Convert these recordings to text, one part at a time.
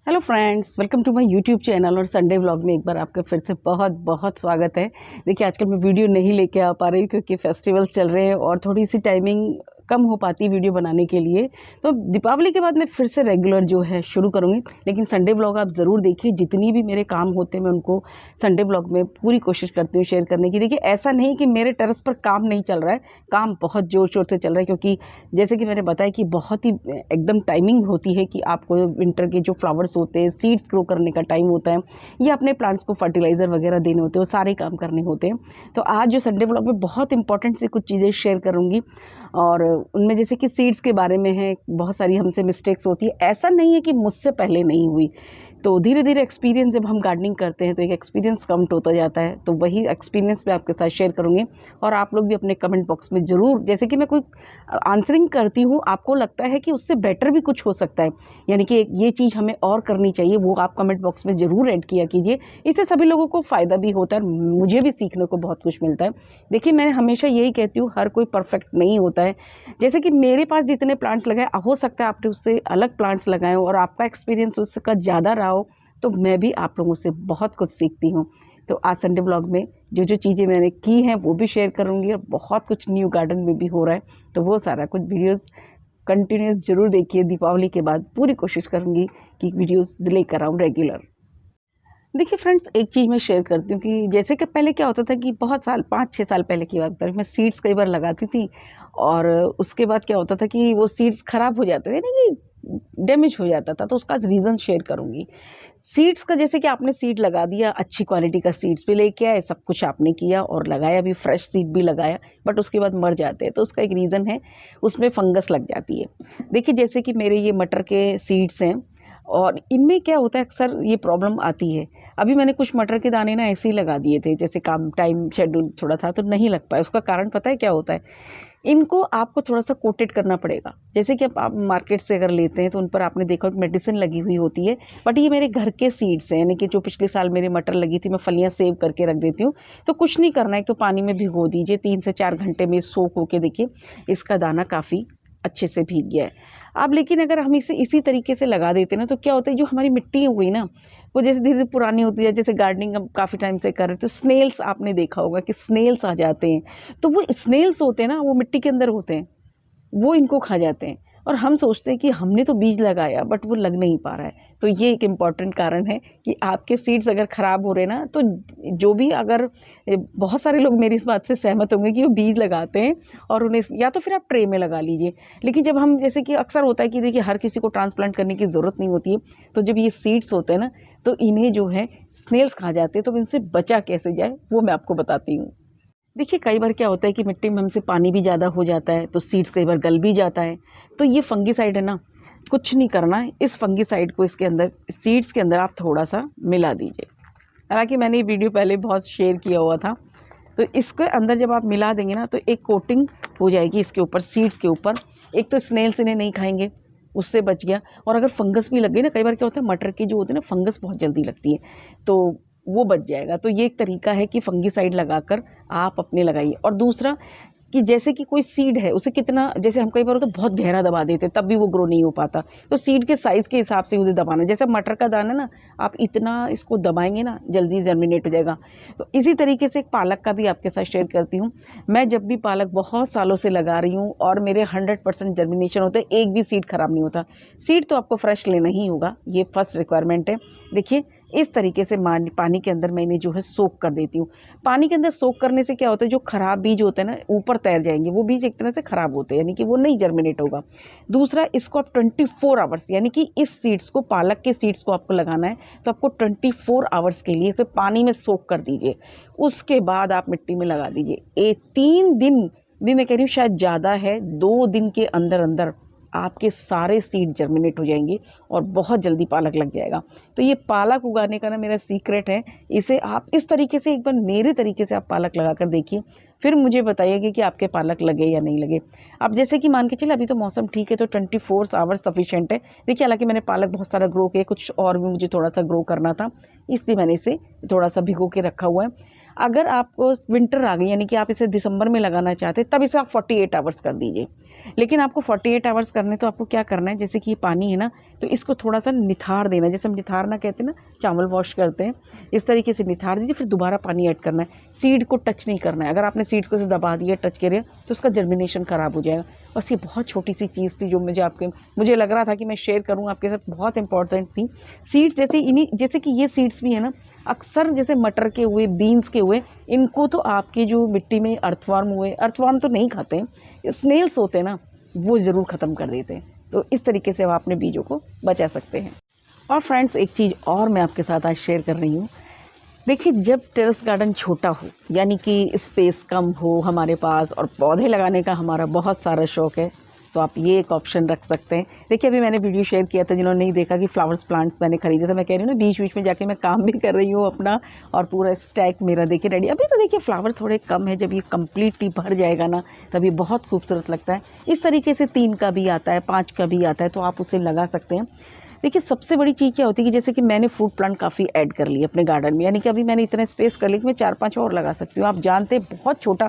Hello friends, welcome to my YouTube channel और Sunday vlog में एक बार आपका फिर से बहुत बहुत स्वागत है। देखिए, आजकल मैं वीडियो नहीं लेके आ पा रही हूँ क्योंकि फेस्टिवल्स चल रहे हैं और थोड़ी सी टाइमिंग कम हो पाती है वीडियो बनाने के लिए। तो दीपावली के बाद मैं फिर से रेगुलर जो है शुरू करूँगी, लेकिन संडे व्लॉग आप ज़रूर देखिए। जितनी भी मेरे काम होते हैं मैं उनको संडे व्लॉग में पूरी कोशिश करती हूँ शेयर करने की। देखिए, ऐसा नहीं कि मेरे टेरेस पर काम नहीं चल रहा है, काम बहुत ज़ोर शोर से चल रहा है, क्योंकि जैसे कि मैंने बताया कि बहुत ही एकदम टाइमिंग होती है कि आपको विंटर के जो फ्लावर्स होते हैं, सीड्स ग्रो करने का टाइम होता है, या अपने प्लांट्स को फर्टिलाइज़र वगैरह देने होते हैं, वो सारे काम करने होते हैं। तो आज जो संडे व्लॉग में बहुत इंपॉर्टेंट सी कुछ चीज़ें शेयर करूँगी, और उनमें जैसे कि सीड्स के बारे में है। बहुत सारी हमसे मिस्टेक्स होती है, ऐसा नहीं है कि मुझसे पहले नहीं हुई। तो धीरे धीरे एक्सपीरियंस जब हम गार्डनिंग करते हैं तो एक एक्सपीरियंस काउंट होता जाता है। तो वही एक्सपीरियंस मैं आपके साथ शेयर करूँगी, और आप लोग भी अपने कमेंट बॉक्स में ज़रूर, जैसे कि मैं कोई आंसरिंग करती हूँ, आपको लगता है कि उससे बेटर भी कुछ हो सकता है, यानी कि ये चीज़ हमें और करनी चाहिए, वो आप कमेंट बॉक्स में ज़रूर ऐड किया कीजिए। इससे सभी लोगों को फ़ायदा भी होता है, मुझे भी सीखने को बहुत कुछ मिलता है। देखिए, मैं हमेशा यही कहती हूँ, हर कोई परफेक्ट नहीं होता है। जैसे कि मेरे पास जितने प्लांट्स लगाए, हो सकता है आपने उससे अलग प्लांट्स लगाए हो और आपका एक्सपीरियंस उसका ज़्यादा रहा हो, तो मैं भी आप लोगों से बहुत कुछ सीखती हूँ। तो आज संडे ब्लॉग में जो जो चीज़ें मैंने की हैं वो भी शेयर करूँगी, और बहुत कुछ न्यू गार्डन में भी हो रहा है, तो वो सारा कुछ वीडियोस कंटिन्यूस ज़रूर देखिए। दीपावली के बाद पूरी कोशिश करूँगी कि वीडियोस लेकर आऊँ रेगुलर। देखिए फ्रेंड्स, एक चीज़ मैं शेयर करती हूँ कि जैसे कि पहले क्या होता था कि बहुत साल 5-6 साल पहले की बात करें, मैं सीड्स कई बार लगाती थी, और उसके बाद क्या होता था कि वो सीड्स ख़राब हो जाते थे ना, कि डैमेज हो जाता था। तो उसका रीज़न शेयर करूँगी। सीड्स का, जैसे कि आपने सीड लगा दिया, अच्छी क्वालिटी का सीड्स भी लेके आए, सब कुछ आपने किया और लगाया भी, फ्रेश सीड भी लगाया, बट उसके बाद मर जाते हैं। तो उसका एक रीज़न है, उसमें फंगस लग जाती है। देखिए, जैसे कि मेरे ये मटर के सीड्स हैं, और इनमें क्या होता है, अक्सर ये प्रॉब्लम आती है। अभी मैंने कुछ मटर के दाने ना ऐसे ही लगा दिए थे, जैसे काम टाइम शेड्यूल थोड़ा था तो नहीं लग पाया। उसका कारण पता है क्या होता है? इनको आपको थोड़ा-सा कोटेड करना पड़ेगा। जैसे कि अब आप मार्केट से अगर लेते हैं तो उन पर आपने देखा कि मेडिसिन लगी हुई होती है, बट ये मेरे घर के सीड्स हैं, यानी कि जो पिछले साल मेरे मटर लगी थी, मैं फलियाँ सेव करके रख देती हूँ। तो कुछ नहीं करना है, एक तो पानी में भिगो दीजिए, 3 से 4 घंटे में सोक होके देखिए, इसका दाना काफ़ी अच्छे से भीग गया है। अब लेकिन अगर हम इसे इसी तरीके से लगा देते हैं ना, तो क्या होता है, जो हमारी मिट्टी हो गई ना, वो जैसे धीरे-धीरे पुरानी होती है। जैसे गार्डनिंग अब काफ़ी टाइम से कर रहे हैं, तो स्नेल्स आपने देखा होगा कि स्नेल्स आ जाते हैं। तो वो स्नेल्स होते हैं ना, वो मिट्टी के अंदर होते हैं, वो इनको खा जाते हैं, और हम सोचते हैं कि हमने तो बीज लगाया, बट वो लग नहीं पा रहा है। तो ये एक इम्पॉर्टेंट कारण है कि आपके सीड्स अगर ख़राब हो रहे हैं ना, तो जो भी, अगर बहुत सारे लोग मेरी इस बात से सहमत होंगे कि वो बीज लगाते हैं और उन्हें, या तो फिर आप ट्रे में लगा लीजिए। लेकिन जब हम, जैसे कि अक्सर होता है कि देखिए, हर किसी को ट्रांसप्लांट करने की ज़रूरत नहीं होती है, तो जब ये सीड्स होते हैं ना, तो इन्हें जो है स्नेल्स खा जाते हैं। तो इनसे बचा कैसे जाए, वो मैं आपको बताती हूँ। देखिए, कई बार क्या होता है कि मिट्टी में हमसे पानी भी ज़्यादा हो जाता है, तो सीड्स कई बार गल भी जाता है। तो ये फंगीसाइड है ना, कुछ नहीं करना है, इस फंगीसाइड को इसके अंदर, सीड्स के अंदर आप थोड़ा-सा मिला दीजिए। हालाँकि मैंने ये वीडियो पहले बहुत शेयर किया हुआ था। तो इसके अंदर जब आप मिला देंगे ना, तो एक कोटिंग हो जाएगी इसके ऊपर, सीड्स के ऊपर। एक तो स्नेल्स इन्हें नहीं खाएँगे, उससे बच गया। और अगर फंगस भी लग गई ना, कई बार क्या होता है, मटर की जो होती है ना, फंगस बहुत जल्दी लगती है, तो वो बच जाएगा। तो ये एक तरीका है कि फंगीसाइड लगाकर आप अपने लगाइए। और दूसरा, कि जैसे कि कोई सीड है, उसे कितना, जैसे हम कई बार होता है बहुत गहरा दबा देते हैं, तब भी वो ग्रो नहीं हो पाता। तो सीड के साइज़ के हिसाब से उसे दबाना, जैसे मटर का दाना ना, आप इतना इसको दबाएँगे ना, जल्दी जर्मिनेट हो जाएगा। तो इसी तरीके से एक पालक का भी आपके साथ शेयर करती हूँ। मैं जब भी पालक बहुत सालों से लगा रही हूँ, और मेरे 100% जर्मिनेशन होता है, एक भी सीड खराब नहीं होता। सीड तो आपको फ्रेश लेना ही होगा, ये फर्स्ट रिक्वायरमेंट है। देखिए, इस तरीके से पानी के अंदर मैं इन्हें जो है सोक कर देती हूँ। पानी के अंदर सोक करने से क्या होता है, जो खराब बीज होते हैं ना, ऊपर तैर जाएंगे, वो बीज एक तरह से खराब होते हैं, यानी कि वो नहीं जर्मिनेट होगा। दूसरा, इसको आप 24 आवर्स, यानी कि इस सीड्स को, पालक के सीड्स को आपको लगाना है, तो आपको 24 आवर्स के लिए इसे पानी में सोक कर दीजिए। उसके बाद आप मिट्टी में लगा दीजिए। 3 दिन भी, मैं कह रही हूँ शायद ज़्यादा है, 2 दिन के अंदर अंदर आपके सारे सीड जर्मिनेट हो जाएंगे और बहुत जल्दी पालक लग जाएगा। तो ये पालक उगाने का ना मेरा सीक्रेट है। इसे आप इस तरीके से, एक बार मेरे तरीके से आप पालक लगा कर देखिए, फिर मुझे बताइएगा कि आपके पालक लगे या नहीं लगे। अब जैसे कि मान के चलिए, अभी तो मौसम ठीक है, तो 24 आवर्स सफिशिएंट है। देखिए, हालांकि मैंने पालक बहुत सारा ग्रो किया, कुछ और भी मुझे थोड़ा सा ग्रो करना था, इसलिए मैंने इसे थोड़ा सा भिगो के रखा हुआ है। अगर आपको विंटर आ गई, यानी कि आप इसे दिसंबर में लगाना चाहते हैं, तब इसे आप 48 आवर्स कर दीजिए। लेकिन आपको 48 आवर्स करने, तो आपको क्या करना है, जैसे कि ये पानी है ना, तो इसको थोड़ा सा निथार देना, जैसे हम निथारना कहते हैं ना, चावल वॉश करते हैं, इस तरीके से निथार दीजिए। फिर दोबारा पानी ऐड करना है, सीड को टच नहीं करना है। अगर आपने सीड्स को दबा दिया, टच करिए, तो उसका जर्मिनेशन ख़राब हो जाएगा। बस ये बहुत छोटी सी चीज़ थी जो मुझे लग रहा था कि मैं शेयर करूँ आपके साथ, बहुत इंपॉर्टेंट थी। सीड्स जैसे कि ये सीड्स भी है ना, अक्सर जैसे मटर के हुए, बीन्स के हुए, इनको तो आपके जो मिट्टी में अर्थवार्म तो नहीं खाते हैं, स्नेल्स होते हैं ना, वो ज़रूर ख़त्म कर देते हैं। तो इस तरीके से आप अपने बीजों को बचा सकते हैं। और फ्रेंड्स, एक चीज़ और मैं आपके साथ आज शेयर कर रही हूँ। देखिए, जब टेरेस गार्डन छोटा हो, यानी कि स्पेस कम हो हमारे पास, और पौधे लगाने का हमारा बहुत सारा शौक़ है, तो आप ये एक ऑप्शन रख सकते हैं। देखिए, अभी मैंने वीडियो शेयर किया था, जिन्होंने नहीं देखा, कि फ्लावर्स प्लांट्स मैंने खरीदे थे। मैं कह रही हूँ ना, बीच बीच में जाके मैं काम भी कर रही हूँ अपना, और पूरा स्टैक मेरा देखिए रेडी। अभी तो देखिए फ्लावर्स थोड़े कम है, जब ये कम्प्लीटली भर जाएगा ना, तब ये बहुत खूबसूरत लगता है। इस तरीके से 3 का भी आता है, 5 का भी आता है, तो आप उसे लगा सकते हैं। देखिए, सबसे बड़ी चीज़ क्या होती है कि जैसे कि मैंने फ्रूट प्लांट काफ़ी ऐड कर लिए अपने गार्डन में, यानी कि अभी मैंने इतना स्पेस कर लिया कि मैं 4-5 और लगा सकती हूँ। आप जानते हैं, बहुत छोटा,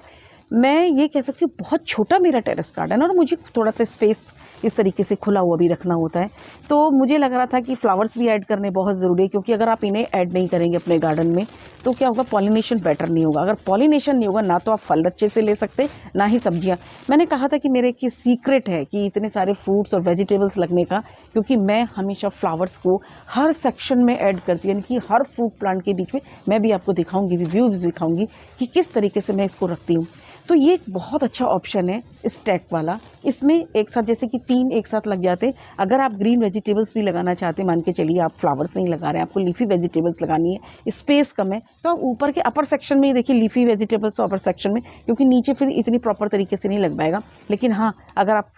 मैं ये कह सकती हूँ बहुत छोटा मेरा टेरेस गार्डन, और मुझे थोड़ा सा स्पेस इस तरीके से खुला हुआ भी रखना होता है। तो मुझे लग रहा था कि फ्लावर्स भी ऐड करने बहुत ज़रूरी है, क्योंकि अगर आप इन्हें ऐड नहीं करेंगे अपने गार्डन में, तो क्या होगा, पॉलिनेशन बेटर नहीं होगा। अगर पॉलिनेशन नहीं होगा ना, तो आप फल अच्छे से ले सकते, ना ही सब्जियां। मैंने कहा था कि मेरे की सीक्रेट है कि इतने सारे फ्रूट्स और वेजिटेबल्स लगने का, क्योंकि मैं हमेशा फ्लावर्स को हर सेक्शन में ऐड करती हूँ, यानी कि हर फ्रूट प्लांट के बीच में। मैं भी आपको दिखाऊंगी, रिव्यूज दिखाऊंगी कि किस तरीके से मैं इसको रखती हूँ। तो ये एक बहुत अच्छा ऑप्शन है स्टैक वाला। इसमें एक साथ जैसे कि 3 एक साथ लग जाते। अगर आप ग्रीन वेजिटेबल्स भी लगाना चाहते हैं, मान के चलिए आप फ्लावर्स नहीं लगा रहे हैं, आपको लीफी वेजिटेबल्स लगानी है, स्पेस कम है, तो आप ऊपर के अपर सेक्शन में ही देखिए लीफी वेजिटेबल्स तो अपर सेक्शन में, क्योंकि नीचे फिर इतनी प्रॉपर तरीके से नहीं लग पाएगा। लेकिन हाँ, अगर आप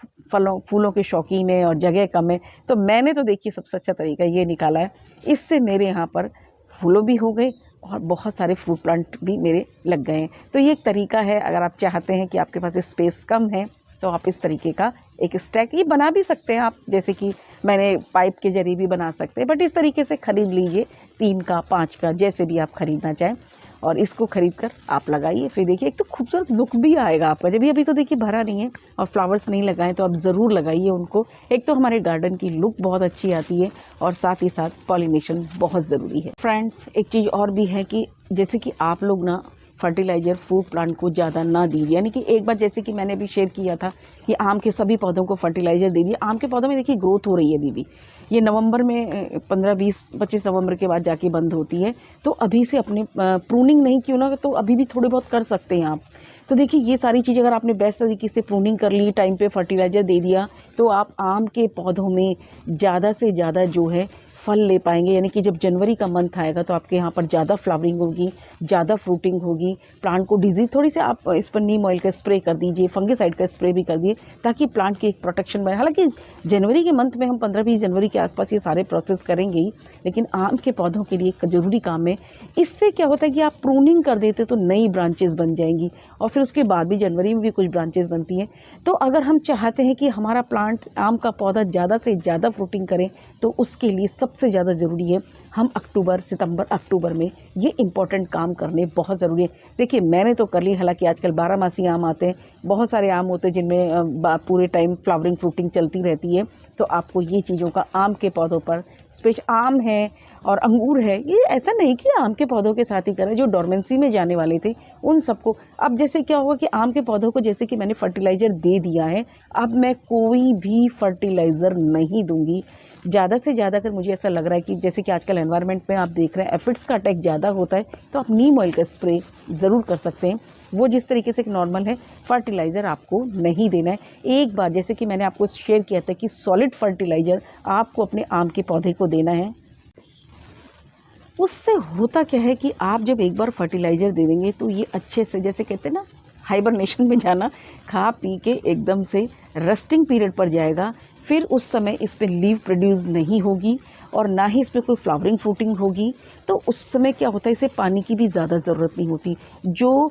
फूलों के शौकीन है और जगह कम है, तो मैंने तो देखिए सबसे अच्छा तरीका ये निकाला है। इससे मेरे यहाँ पर फूलों भी हो गए और बहुत सारे फ्रूट प्लांट भी मेरे लग गए हैं। तो ये एक तरीका है, अगर आप चाहते हैं कि आपके पास स्पेस कम है, तो आप इस तरीके का एक स्टैक ये बना भी सकते हैं आप, जैसे कि मैंने पाइप के जरिए भी बना सकते हैं। बट इस तरीके से ख़रीद लीजिए, 3 का, 5 का, जैसे भी आप ख़रीदना चाहें, और इसको ख़रीद कर आप लगाइए। फिर देखिए, एक तो खूबसूरत लुक भी आएगा आपका। जब अभी तो देखिए भरा नहीं है और फ्लावर्स नहीं लगाएं, तो आप ज़रूर लगाइए उनको। एक तो हमारे गार्डन की लुक बहुत अच्छी आती है, और साथ ही साथ पॉलिनेशन बहुत ज़रूरी है। फ्रेंड्स, एक चीज़ और भी है कि जैसे कि आप लोग ना फर्टिलाइज़र फ्रूट प्लांट को ज़्यादा ना दीजिए। यानी कि एक बार जैसे कि मैंने भी शेयर किया था कि आम के सभी पौधों को फर्टिलाइज़र दे दिए। आम के पौधों में देखिए ग्रोथ हो रही है अभी भी, ये नवंबर में 15, 20, 25 नवंबर के बाद जाके बंद होती है। तो अभी से अपने प्रूनिंग नहीं क्यों ना, तो अभी भी थोड़े बहुत कर सकते हैं आप। तो देखिए, ये सारी चीज़ें अगर आपने बेस्ट तरीके से प्रूनिंग कर ली, टाइम पे फर्टिलाइज़र दे दिया, तो आप आम के पौधों में ज़्यादा से ज़्यादा जो है फल ले पाएंगे। यानी कि जब जनवरी का मंथ आएगा, तो आपके यहाँ पर ज़्यादा फ्लावरिंग होगी, ज़्यादा फ्रूटिंग होगी। प्लांट को डिजीज़ थोड़ी सी आप इस पर नीम ऑयल का स्प्रे कर दीजिए, फंगिसाइड का स्प्रे भी कर दिए, ताकि प्लांट की एक प्रोटेक्शन बने। हालांकि जनवरी के मंथ में हम 15-20 जनवरी के आसपास ये सारे प्रोसेस करेंगे ही, लेकिन आम के पौधों के लिए एक ज़रूरी काम है। इससे क्या होता है कि आप प्रूनिंग कर देते तो नई ब्रांचेस बन जाएंगी, और फिर उसके बाद भी जनवरी में भी कुछ ब्रांचेस बनती हैं। तो अगर हम चाहते हैं कि हमारा प्लांट, आम का पौधा ज़्यादा से ज़्यादा फ्रूटिंग करें, तो उसके लिए सबसे ज़्यादा ज़रूरी है हम सितंबर अक्टूबर में ये इम्पॉर्टेंट काम करने बहुत ज़रूरी है। देखिए, मैंने तो कर ली, हालांकि आजकल 12 आम आते हैं, बहुत सारे आम होते हैं जिनमें पूरे टाइम फ्लावरिंग फ्रूटिंग चलती रहती है। तो आपको ये चीज़ों का आम के पौधों पर, स्पेशल आम है और अंगूर है, ये ऐसा नहीं कि आम के पौधों के साथ ही करें। जो डोरमेंसी में जाने वाले थे उन सबको, अब जैसे क्या होगा कि आम के पौधों को जैसे कि मैंने फर्टिलाइज़र दे दिया है, अब मैं कोई भी फर्टिलाइज़र नहीं दूंगी। ज़्यादा से ज़्यादा अगर मुझे ऐसा लग रहा है कि जैसे कि आजकल एनवायरनमेंट में आप देख रहे हैं एफिड्स का अटैक ज़्यादा होता है, तो आप नीम ऑयल का स्प्रे ज़रूर कर सकते हैं। वो जिस तरीके से नॉर्मल है, फर्टिलाइज़र आपको नहीं देना है। एक बार जैसे कि मैंने आपको शेयर किया था कि सॉलिड फर्टिलाइज़र आपको अपने आम के पौधे को देना है। उससे होता क्या है कि आप जब एक बार फर्टिलाइज़र दे देंगे, तो ये अच्छे से, जैसे कहते हैं ना हाइबरनेशन में जाना, खा पी के एकदम से रेस्टिंग पीरियड पर जाएगा। फिर उस समय इस पर लीव प्रोड्यूस नहीं होगी, और ना ही इस पर कोई फ्लावरिंग फ्रूटिंग होगी। तो उस समय क्या होता है, इसे पानी की भी ज़्यादा ज़रूरत नहीं होती। जो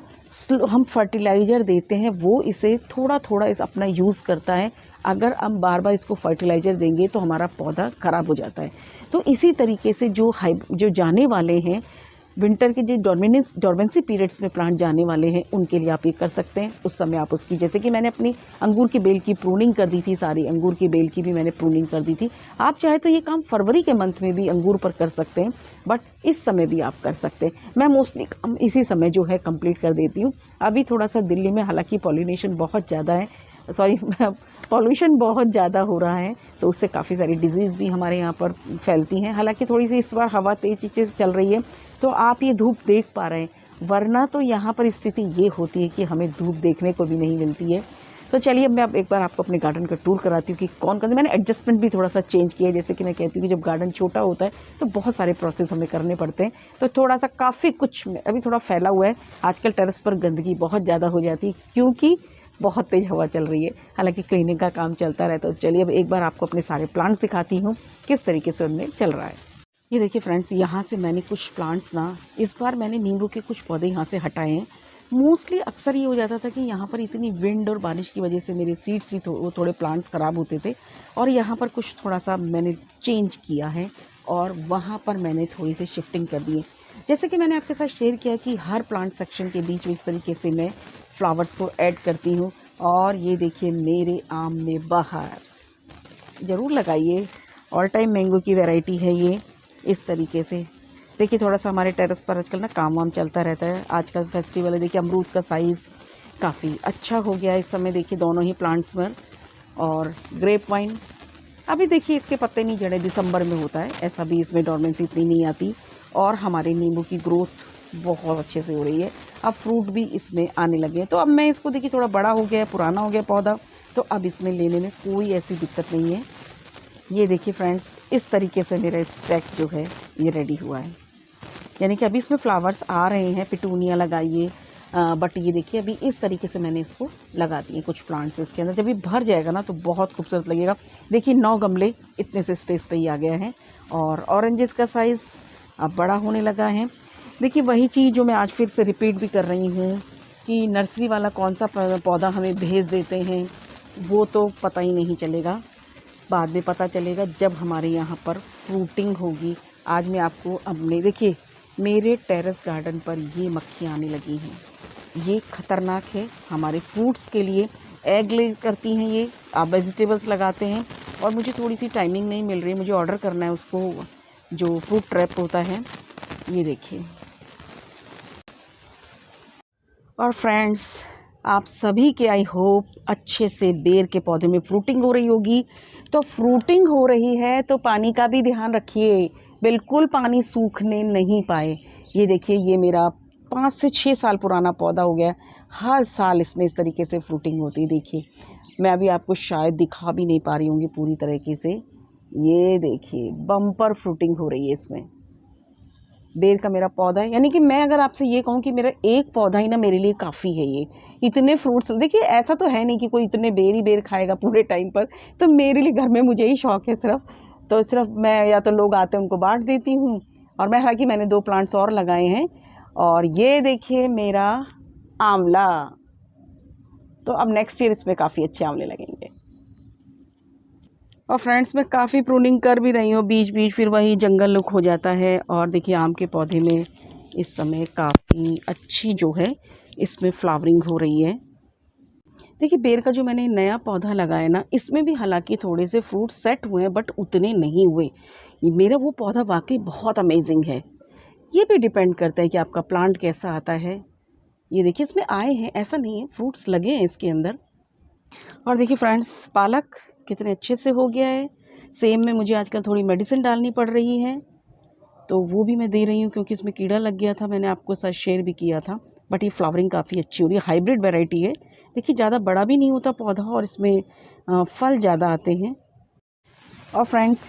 हम फर्टिलाइज़र देते हैं वो इसे थोड़ा थोड़ा इस अपना यूज़ करता है। अगर हम बार बार इसको फर्टिलाइज़र देंगे तो हमारा पौधा ख़राब हो जाता है। तो इसी तरीके से जो जाने वाले हैं विंटर के जो डॉर्मेंसी पीरियड्स में प्लांट जाने वाले हैं उनके लिए आप ये कर सकते हैं। उस समय आप उसकी, जैसे कि मैंने अपनी अंगूर की बेल की प्रूनिंग कर दी थी, सारी अंगूर की बेल की भी मैंने प्रूनिंग कर दी थी। आप चाहे तो ये काम फरवरी के मंथ में भी अंगूर पर कर सकते हैं, बट इस समय भी आप कर सकते हैं। मैं मोस्टली इसी समय जो है कंप्लीट कर देती हूँ। अभी थोड़ा सा दिल्ली में हालांकि पॉलिनेशन बहुत ज़्यादा है, पॉल्यूशन बहुत ज़्यादा हो रहा है, तो उससे काफ़ी सारी डिजीज़ भी हमारे यहाँ पर फैलती हैं। हालांकि थोड़ी सी इस बार हवा तेज़ी से चल रही है तो आप ये धूप देख पा रहे हैं, वरना तो यहाँ पर स्थिति ये होती है कि हमें धूप देखने को भी नहीं मिलती है। तो चलिए मैं अब एक बार आपको अपने गार्डन का टूर कराती हूँ कि कौन कौन से मैंने एडजस्टमेंट भी थोड़ा सा चेंज किया है। जैसे कि मैं कहती हूँ कि जब गार्डन छोटा होता है तो बहुत सारे प्रोसेस हमें करने पड़ते हैं, तो थोड़ा सा काफ़ी कुछ अभी थोड़ा फैला हुआ है। आजकल टेरेस पर गंदगी बहुत ज़्यादा हो जाती है क्योंकि बहुत तेज़ हवा चल रही है, हालांकि क्लीनिंग का काम चलता रहता है। तो चलिए अब एक बार आपको अपने सारे प्लांट्स दिखाती हूँ किस तरीके से उनमें चल रहा है। ये देखिए फ्रेंड्स, यहाँ से मैंने कुछ प्लांट्स ना, इस बार मैंने नींबू के कुछ पौधे यहाँ से हटाए हैं। मोस्टली अक्सर ये हो जाता था कि यहाँ पर इतनी विंड और बारिश की वजह से मेरे सीड्स भी थोड़े प्लांट्स ख़राब होते थे, और यहाँ पर कुछ थोड़ा सा मैंने चेंज किया है और वहाँ पर मैंने थोड़ी सी शिफ्टिंग कर दी है। जैसे कि मैंने आपके साथ शेयर किया कि हर प्लांट सेक्शन के बीच में इस तरीके से मैं फ्लावर्स को ऐड करती हूँ। और ये देखिए मेरे आम में बहार, ज़रूर लगाइए, ऑल टाइम मैंगो की वैरायटी है ये। इस तरीके से देखिए थोड़ा सा हमारे टेरेस पर आजकल ना काम वाम चलता रहता है, आजकल फेस्टिवल है। देखिए अमरूद का साइज़ काफ़ी अच्छा हो गया इस समय, देखिए दोनों ही प्लांट्स पर। और ग्रेप वाइन अभी देखिए इसके पत्ते नहीं झड़े, दिसंबर में होता है, ऐसा भी इसमें डॉर्मेंसी इतनी नहीं आती। और हमारे नींबू की ग्रोथ बहुत अच्छे से हो रही है, अब फ्रूट भी इसमें आने लगे हैं। तो अब मैं इसको देखिए थोड़ा बड़ा हो गया है, पुराना हो गया पौधा, तो अब इसमें लेने में कोई ऐसी दिक्कत नहीं है। ये देखिए फ्रेंड्स, इस तरीके से मेरा स्टैक जो है ये रेडी हुआ है, यानी कि अभी इसमें फ्लावर्स आ रहे हैं। पिटूनिया लगाइए, बट ये देखिए अभी इस तरीके से मैंने इसको लगा दिए कुछ प्लांट्स इसके अंदर। जब ये भर जाएगा ना तो बहुत खूबसूरत लगेगा। देखिए 9 गमले इतने से स्पेस पे ही आ गया है, और ऑरेंजेस का साइज़ अब बड़ा होने लगा है। देखिए वही चीज़ जो मैं आज फिर से रिपीट भी कर रही हूँ कि नर्सरी वाला कौन सा पौधा हमें भेज देते हैं वो तो पता ही नहीं चलेगा, बाद में पता चलेगा जब हमारे यहाँ पर फ्रूटिंग होगी। आज मैं आपको अपने, देखिए मेरे टेरेस गार्डन पर ये मक्खियाँ आने लगी हैं, ये ख़तरनाक है हमारे फ्रूट्स के लिए। एग ले करती हैं ये, आप वेजिटेबल्स लगाते हैं और मुझे थोड़ी सी टाइमिंग नहीं मिल रही, मुझे ऑर्डर करना है उसको जो फ्रूट ट्रैप होता है। ये देखिए। और फ्रेंड्स, आप सभी के आई होप अच्छे से बेर के पौधे में फ्रूटिंग हो रही होगी। तो फ्रूटिंग हो रही है तो पानी का भी ध्यान रखिए, बिल्कुल पानी सूखने नहीं पाए। ये देखिए ये मेरा 5 से 6 साल पुराना पौधा हो गया, हर साल इसमें इस तरीके से फ्रूटिंग होती है। देखिए मैं अभी आपको शायद दिखा भी नहीं पा रही होंगी पूरी तरीके से, ये देखिए बम्पर फ्रूटिंग हो रही है इसमें। बेर का मेरा पौधा है, यानी कि मैं अगर आपसे ये कहूँ कि मेरा एक पौधा ही ना मेरे लिए काफ़ी है। ये इतने फ्रूट्स, देखिए ऐसा तो है नहीं कि कोई इतने बेर ही बेर खाएगा पूरे टाइम पर, तो मेरे लिए घर में मुझे ही शौक़ है सिर्फ, तो सिर्फ मैं या तो लोग आते हैं उनको बांट देती हूँ। और मैं, हालांकि मैंने 2 प्लांट्स और लगाए हैं। और ये देखिए मेरा आंवला, तो अब नेक्स्ट ईयर इसमें काफ़ी अच्छे आंवले लगेंगे। और फ्रेंड्स मैं काफ़ी प्रूनिंग कर भी रही हूँ बीच बीच, फिर वही जंगल लुक हो जाता है। और देखिए आम के पौधे में इस समय काफ़ी अच्छी जो है इसमें फ्लावरिंग हो रही है। देखिए बेर का जो मैंने नया पौधा लगाया ना, इसमें भी हालांकि थोड़े से फ्रूट सेट हुए हैं बट उतने नहीं हुए। मेरा वो पौधा वाकई बहुत अमेजिंग है। ये भी डिपेंड करता है कि आपका प्लांट कैसा आता है। ये देखिए इसमें आए हैं, ऐसा नहीं है, फ्रूट्स लगे हैं इसके अंदर। और देखिए फ्रेंड्स, पालक कितने अच्छे से हो गया है। सेम में मुझे आजकल थोड़ी मेडिसिन डालनी पड़ रही है, तो वो भी मैं दे रही हूँ क्योंकि इसमें कीड़ा लग गया था, मैंने आपको साथ शेयर भी किया था। बट ये फ्लावरिंग काफ़ी अच्छी हो रही है, हाइब्रिड वैरायटी है। देखिए ज़्यादा बड़ा भी नहीं होता पौधा और इसमें फल ज़्यादा आते हैं। और फ्रेंड्स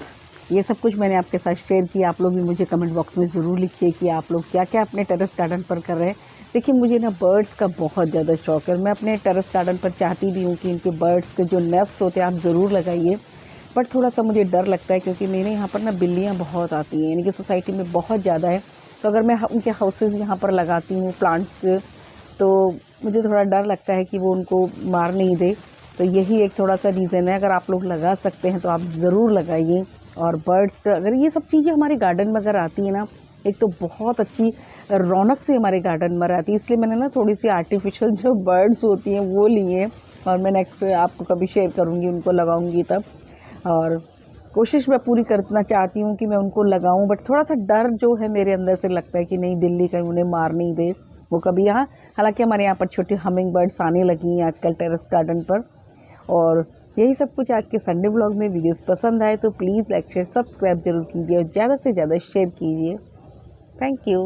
ये सब कुछ मैंने आपके साथ शेयर किया। आप लोग भी मुझे कमेंट बॉक्स में ज़रूर लिखिए कि आप लोग क्या क्या अपने टेरेस गार्डन पर कर रहे हैं। देखिए मुझे ना बर्ड्स का बहुत ज़्यादा शौक़ है, मैं अपने टेरेस गार्डन पर चाहती भी हूँ कि इनके बर्ड्स के जो नेस्ट होते हैं आप ज़रूर लगाइए। बट थोड़ा सा मुझे डर लगता है क्योंकि मेरे यहाँ पर ना बिल्लियाँ बहुत आती हैं, यानी कि सोसाइटी में बहुत ज़्यादा है। तो अगर मैं उनके हाउसेज़ यहाँ पर लगाती हूँ प्लांट्स के, तो मुझे थोड़ा डर लगता है कि वो उनको मार नहीं दे। तो यही एक थोड़ा सा रीज़न है। अगर आप लोग लगा सकते हैं तो आप ज़रूर लगाइए। और बर्ड्स का, अगर ये सब चीज़ें हमारे गार्डन में अगर आती हैं ना एक तो बहुत अच्छी रौनक से हमारे गार्डन में रहती है, इसलिए मैंने ना थोड़ी सी आर्टिफिशियल जो बर्ड्स होती हैं वो लिए, और मैं नेक्स्ट आपको कभी शेयर करूँगी, उनको लगाऊँगी तब। और कोशिश मैं पूरी करना चाहती हूँ कि मैं उनको लगाऊँ, बट थोड़ा सा डर जो है मेरे अंदर से लगता है कि नहीं बिल्ली कहीं उन्हें मार नहीं दे वो कभी यहाँ। हालांकि हमारे यहाँ पर छोटी हमिंग बर्ड्स आने लगी हैं आजकल टेरेस गार्डन पर। और यही सब कुछ आज के संडे व्लॉग में। वीडियोस पसंद आए तो प्लीज़ लाइक शेयर सब्सक्राइब जरूर कीजिए और ज़्यादा से ज़्यादा शेयर कीजिए। Thank you.